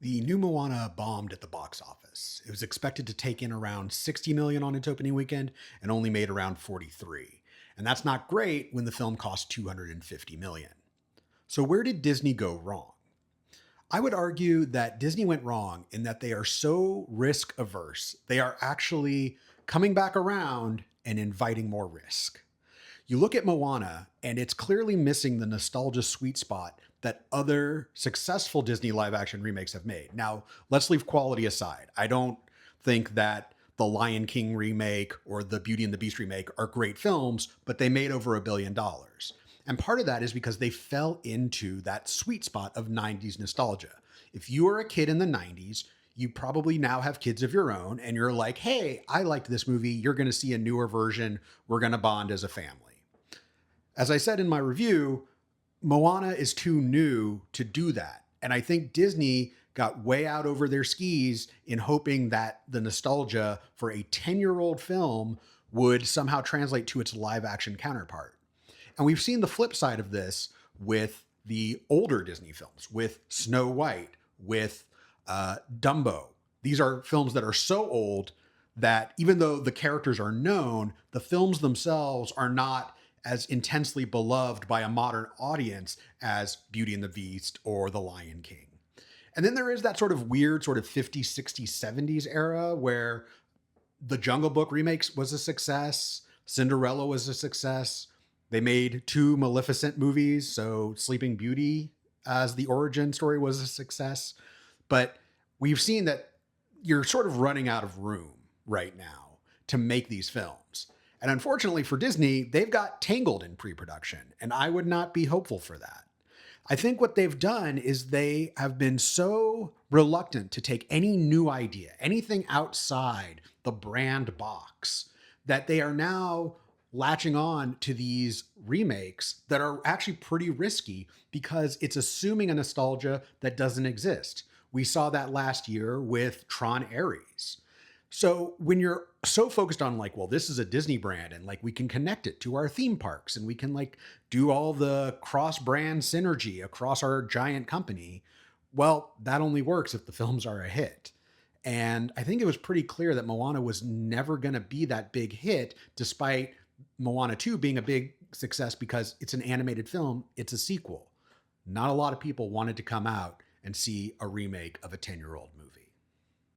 The new Moana bombed at the box office. It was expected to take in around 60 million on its opening weekend and only made around 43. And that's not great when the film cost 250 million. So where did Disney go wrong? I would argue that Disney went wrong in that they are so risk averse. They are actually coming back around and inviting more risk. You look at Moana, and it's clearly missing the nostalgia sweet spot that other successful Disney live action remakes have made. Now, let's leave quality aside. I don't think that the Lion King remake or the Beauty and the Beast remake are great films, but they made over $1 billion. And part of that is because they fell into that sweet spot of 90s nostalgia. If you were a kid in the 90s, you probably now have kids of your own, and you're like, hey, I liked this movie. You're going to see a newer version. We're going to bond as a family. As I said in my review, Moana is too new to do that. And I think Disney got way out over their skis in hoping that the nostalgia for a 10-year-old film would somehow translate to its live action counterpart. And we've seen the flip side of this with the older Disney films, with Snow White, with Dumbo. These are films that are so old that even though the characters are known, the films themselves are not as intensely beloved by a modern audience as Beauty and the Beast or The Lion King. And then there is that sort of weird sort of 50s, 60s, 70s era where the Jungle Book remakes was a success, Cinderella was a success. They made two Maleficent movies, so Sleeping Beauty as the origin story was a success. But we've seen that you're sort of running out of room right now to make these films. And unfortunately for Disney, they've got tangled in pre production, and I would not be hopeful for that. I think what they've done is they have been so reluctant to take any new idea, anything outside the brand box, that they are now latching on to these remakes that are actually pretty risky because it's assuming a nostalgia that doesn't exist. We saw that last year with Tron Ares. So when you're so focused on like, well, this is a Disney brand and like we can connect it to our theme parks and we can like do all the cross brand synergy across our giant company, well, that only works if the films are a hit. And I think it was pretty clear that Moana was never going to be that big hit, despite Moana 2 being a big success because it's an animated film, it's a sequel. Not a lot of people wanted to come out and see a remake of a 10-year-old movie.